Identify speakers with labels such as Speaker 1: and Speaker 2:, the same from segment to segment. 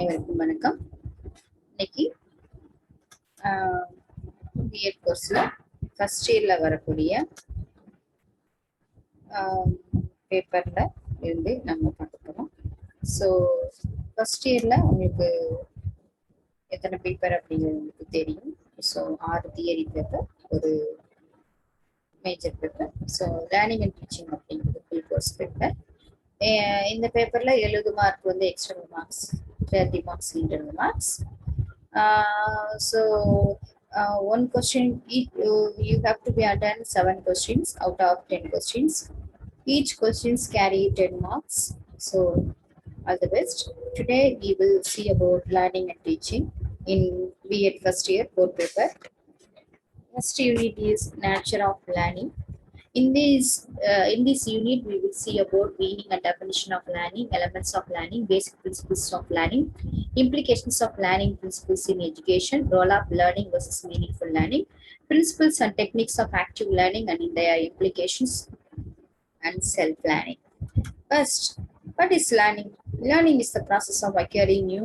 Speaker 1: அனைவருக்கும் வணக்கம். இன்னைக்கு பிஎட் கோர்ஸ்ல ஃபர்ஸ்ட் இயர்ல வரக்கூடிய பேப்பர்ல இருந்து நம்ம பார்க்க போறோம். ஸோ ஃபர்ஸ்ட் இயர்ல உங்களுக்கு எத்தனை பேப்பர் அப்படிங்கிறது உங்களுக்கு தெரியும். ஸோ 6 தியரி பேப்பர், ஒரு major paper. So learning and teaching அப்படிங்கிறது ஃபுல் கோர்ஸ் பேப்பர். இந்த பேப்பர்ல 70 மார்க் வந்து external marks, 30 marks internal marks. So one question you have to be attend 7 questions out of 10 questions. Each questions carry 10 marks. So all the best. Today we will see about learning and teaching in B.Ed first year core paper. First unit is nature of learning. In this unit, we will see about meaning and definition of learning, elements of learning, basic principles of learning, implications of learning principles in education, role of learning versus meaningful learning, principles and techniques of active learning and in their implications, and self-learning. First, what is learning? Learning is the process of acquiring new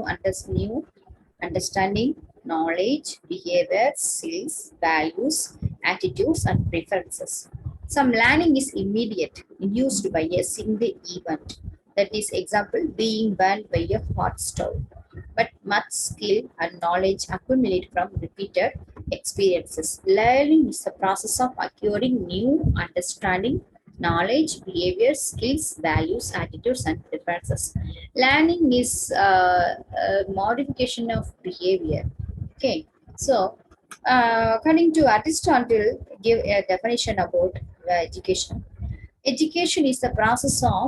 Speaker 1: understanding, knowledge, behavior, skills, values, attitudes, and preferences. Some learning is immediate, induced by a single event. That is, example, being burned by a hot stove. But much skill and knowledge accumulate from repeated experiences. Learning is the process of acquiring new understanding, knowledge, behavior, skills, values, attitudes, and preferences. Learning is a modification of behavior. Okay, so according to Aristotle, give a definition about education. Education is the process of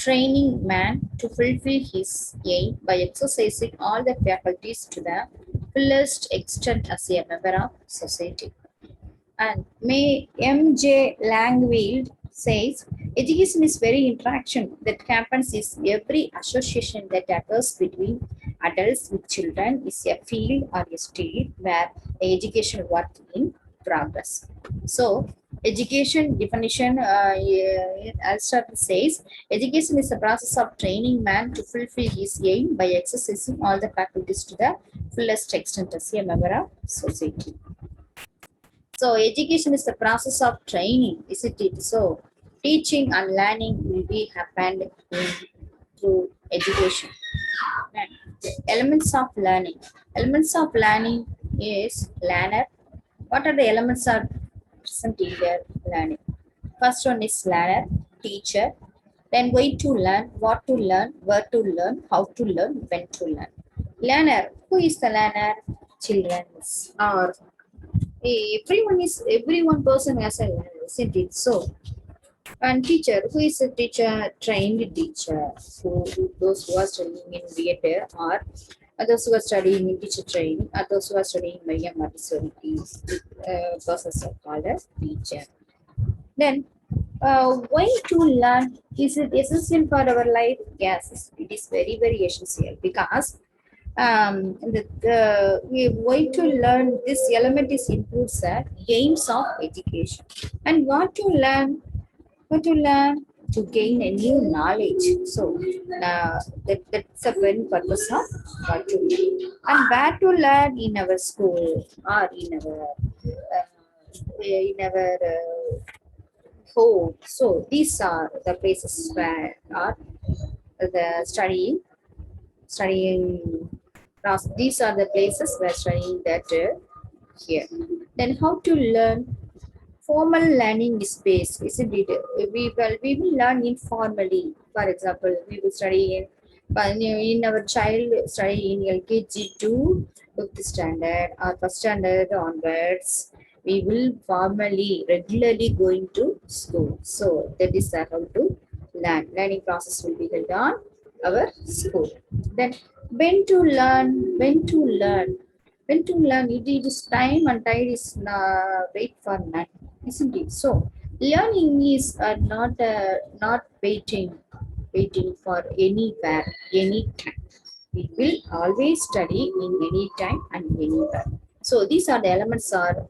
Speaker 1: training man to fulfill his aim by exercising all the faculties to the fullest extent as a member of society. And M.J. Langfield says, education is very interaction that happens is every association that occurs between adults with children is a field or a state where the education work in progress. So education definition, Aristotle says, education is the process of training man to fulfill his aim by exercising all the faculties to the fullest extent as a member of society. So education is the process of training, isn't it? So teaching and learning will be happened through education. And elements of learning. Elements of learning is learner. What are the elements are present in their learning? First one is learner, teacher. Then way to learn, what to learn, where to learn, how to learn, when to learn. Learner. Who is the learner? Children or everyone person has a learner, isn't it? So, and teacher, who is a teacher? Trained teacher. So those who are studying in theater, or others who are studying in teacher training, others who are studying in Montessori, persons are called as teacher. Then, why to learn? Is it essential for our life? Yes, it is very, very essential because way to learn, this element is includes the aims of education. And what to learn? To gain a new knowledge. So that's the main purpose of what to learn. And where to learn? In our school or in our home. So these are the places where are the studying. These are the places where studying that here. Then how to learn? Formal learning is based, isn't it? We will learn informally. For example, we will study in our child study in LKG to 5th standard or 1st standard onwards. We will formally, regularly going to school. So that is how to learn. Learning process will be held on our school. Then when to learn? It is time and tide is wait for none, isn't it? So learning is not waiting for anywhere, anytime. We will always study in any time and anywhere. So these are the elements are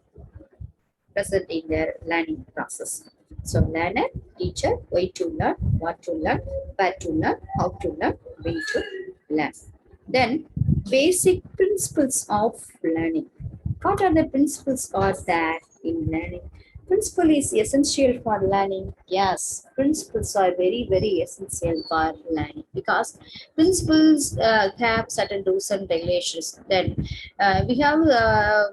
Speaker 1: present in their learning process. So learner, teacher, why to learn, what to learn, where to learn, how to learn, when to learn. Then basic principles of learning. What are the principles are there in learning? Principle is essential for learning. Yes, principles are very, very essential for learning because principles have certain rules and regulations. Then we have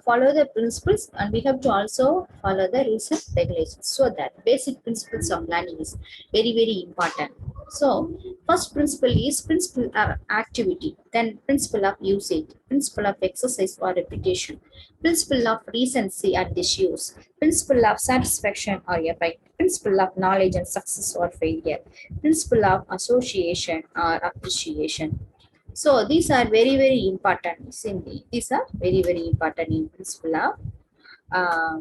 Speaker 1: follow the principles and we have to also follow the rules and regulations. So that basic principles of learning is very, very important. So first principle is principle of activity, then principle of usage, principle of exercise or repetition, principle of recency and disuse, principle of satisfaction or effect, principle of knowledge and success or failure, principle of association or appreciation. So these are very, very important. Simply, these are very, very important in principle of uh,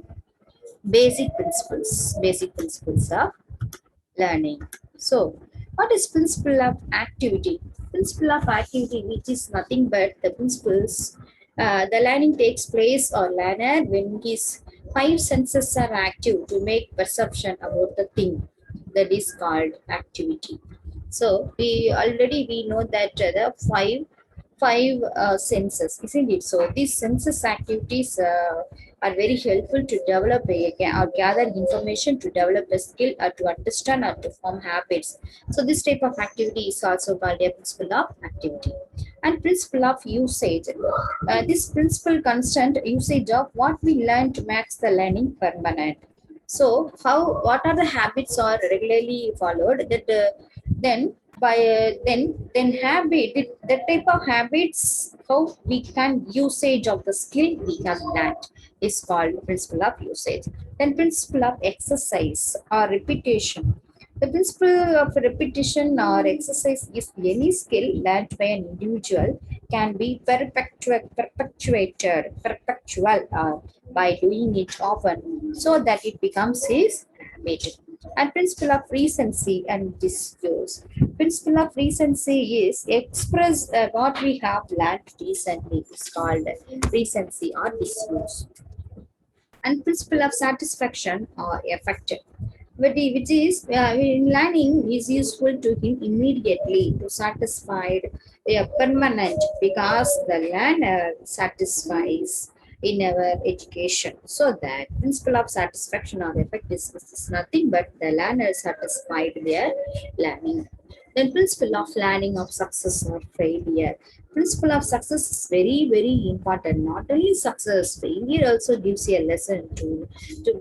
Speaker 1: basic principles of learning. So, what is principle of activity? Principle of activity, which is nothing but the principles. The learning takes place or learner when his five senses are active to make perception about the thing that is called activity. So we know that the five senses, isn't it? So these senses activities are very helpful to develop or gather information, to develop a skill, or to understand or to form habits. So this type of activity is also called a principle of activity. And principle of usage. This principle constant usage of what we learn to makes the learning permanent. So what are the habits are regularly followed that then by then habit that type of habits how we can usage of the skill we have learned is called principle of usage. Then principle of exercise or repetition. The principle of repetition or exercise is any skill learned by an individual can be perpetual by doing it often so that it becomes his habit. And principle of recency and disuse. Principle of recency is express what we have learned recently. It's called recency or disuse. And principle of satisfaction or effect, which is in learning is useful to him immediately to satisfied permanent because the learner satisfies in our education. So that principle of satisfaction or effect is nothing but the learner satisfied their learning. Then principle of learning of success or failure. Principle of success is very, very important. Not only success, failure also gives you a lesson to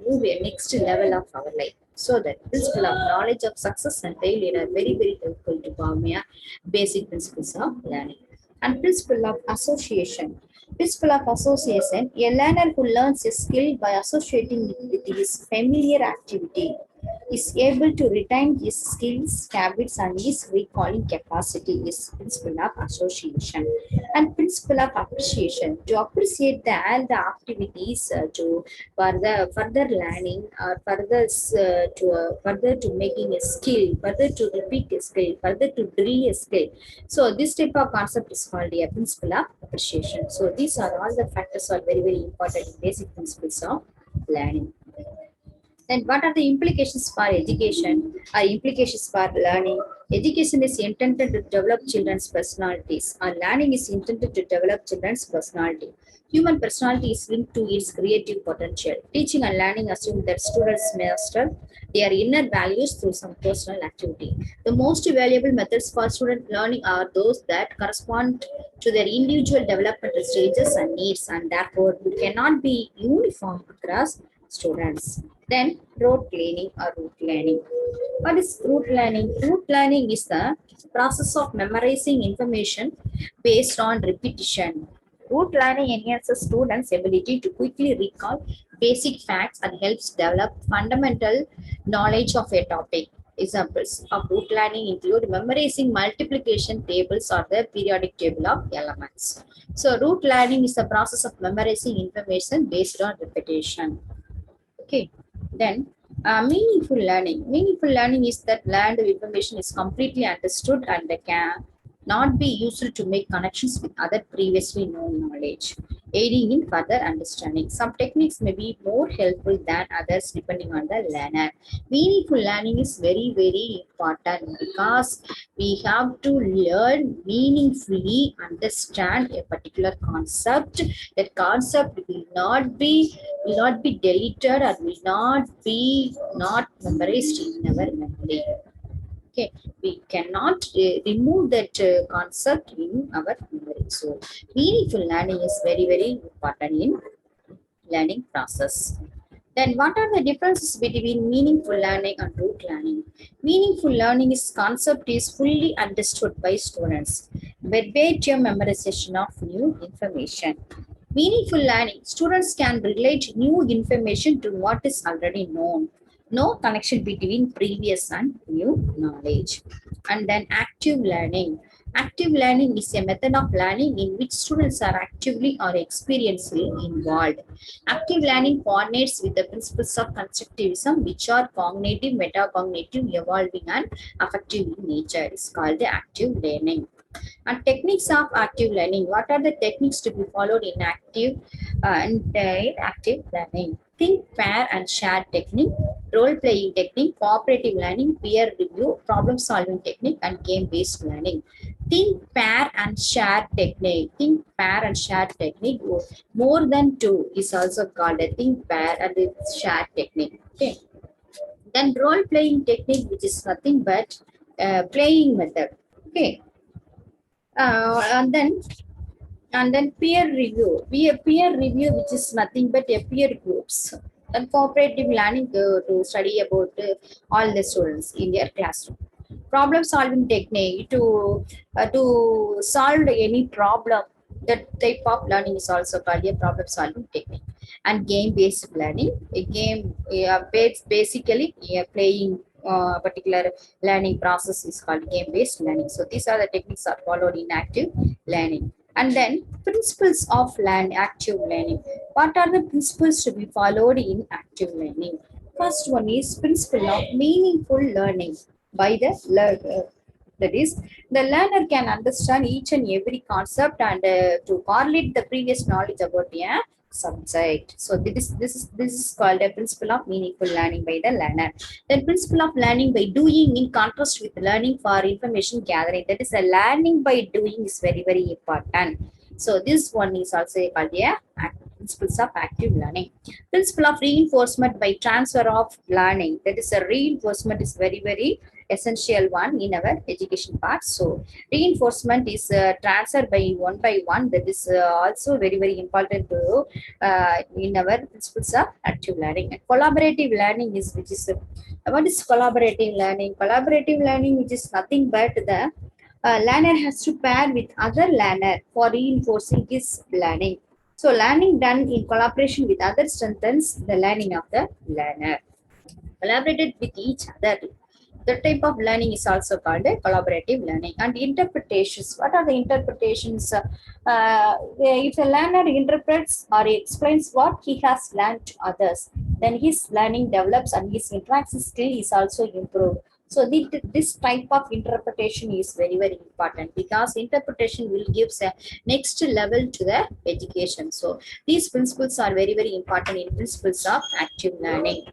Speaker 1: move a next level of our life. So that principle of knowledge of success and failure are very, very helpful to form a basic principles of learning. And principle of association. Principle of association, a learner who learns a skill by associating it with his familiar activity is able to retain his skills, habits, and his recalling capacity is principle of association. And principle of appreciation, to appreciate all the activities to further learning or further to making a skill, further to repeat a skill, further to drill a skill. So this type of concept is called a principle of appreciation. So these are all the factors are very, very important in basic principles of learning. Then what are the implications for education or implications for learning? Education is intended to develop children's personalities, or learning is intended to develop children's personality. Human personality is linked to its creative potential. Teaching and learning assume that students master their inner values through some personal activity. The most valuable methods for student learning are those that correspond to their individual developmental stages and needs, and therefore cannot be uniform across students. Then rote learning or root learning. What is root learning? Root learning is the process of memorizing information based on repetition. Root learning enhances students' ability to quickly recall basic facts and helps develop fundamental knowledge of a topic. Examples of root learning include memorizing multiplication tables or the periodic table of elements. So, root learning is the process of memorizing information based on repetition. Okay, then meaningful learning. Meaningful learning is that learned information is completely understood and can not be used to make connections with other previously known knowledge, aiding in further understanding. Some techniques may be more helpful than others depending on the learner. Meaningful learning is very, very important because we have to learn meaningfully, understand a particular concept. That concept will not be deleted or will not be not memorized in our memory. Okay, we cannot remove that concept in our memory. So meaningful learning is very, very important in learning process. Then what are the differences between meaningful learning and rote learning? Meaningful learning is concept is fully understood by students. Verbatim memorization of new information. Meaningful learning, students can relate new information to what is already known. No connection between previous and new knowledge. And then active learning. Active learning is a method of learning in which students are actively or experientially involved. Active learning coordinates with the principles of constructivism, which are cognitive, metacognitive, evolving, and affective in nature. It's called the active learning. And techniques of active learning. What are the techniques to be followed in active learning? Think, pair, and share technique, role-playing technique, cooperative learning, peer review, problem-solving technique, and game-based learning. Think, pair, and share technique. Think, pair, and share technique. More than two is also called a think, pair, and share technique. Okay. Then role-playing technique, which is nothing but playing method. Okay. And then peer review. Peer review, which is nothing but a peer groups and cooperative learning to study about all the students in their classroom. Problem solving technique to solve any problem. That type of learning is also called a problem solving technique. And game based learning, a game basically playing particular learning process is called game based learning. So these are the techniques are followed in active learning. And then principles of active learning. What are the principles to be followed in active learning? First one is principle of meaningful learning by the learner. That is, the learner can understand each and every concept and to correlate the previous knowledge about a subject. So this is called a principle of meaningful learning by the learner. The principle of learning by doing in contrast with learning for information gathering. That is, a learning by doing is very, very important. So this one is also called a principles of active learning. Principle of reinforcement by transfer of learning. That is, a reinforcement is very, very essential one in our education part. So reinforcement is transfer by one. That is also very, very important to in our principles of active learning. And collaborative learning is which is what is collaborative learning? Collaborative learning, which is nothing but the learner has to pair with other learner for reinforcing his learning. So learning done in collaboration with others strengthens the learning of the learner. Collaborated with each other. The type of learning is also called a collaborative learning. And interpretations. What are the interpretations? If a learner interprets or explains what he has learned to others, then his learning develops and his interaction skill is also improved. So this type of interpretation is very, very important because interpretation will give a next level to the education. So these principles are very, very important in principles of active learning.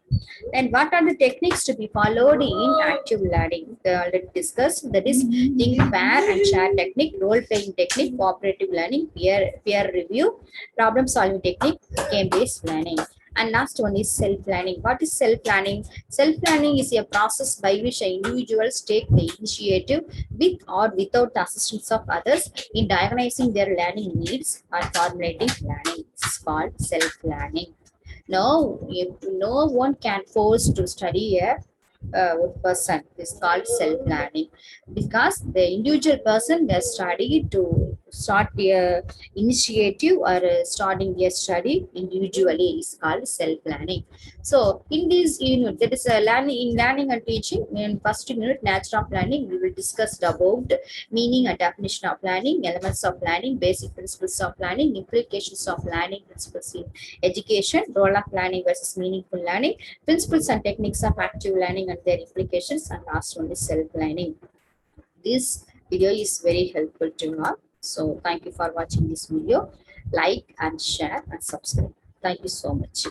Speaker 1: And what are the techniques to be followed in active learning? Already discussed. That is think, pair, and share technique, role playing technique, cooperative learning, peer review, problem solving technique, game based learning. And last one is self-learning. What is self-learning? Self-learning is a process by which individuals take the initiative with or without the assistance of others in diagnosing their learning needs or formulating learning. It's called self-learning. No one can force to study a person. Is called self-learning because the individual person has studied to start a initiative or starting a study individually is called self-learning. So in this unit, that is learning and teaching. In first unit, nature of learning, we will discuss about meaning and definition of learning, elements of learning, basic principles of learning, implications of learning principles in education, role of learning versus meaningful learning, principles and techniques of active learning and their implications, and last one is self-learning. This video is very helpful to you all. So thank you for watching this video. Like and share and subscribe. Thank you so much.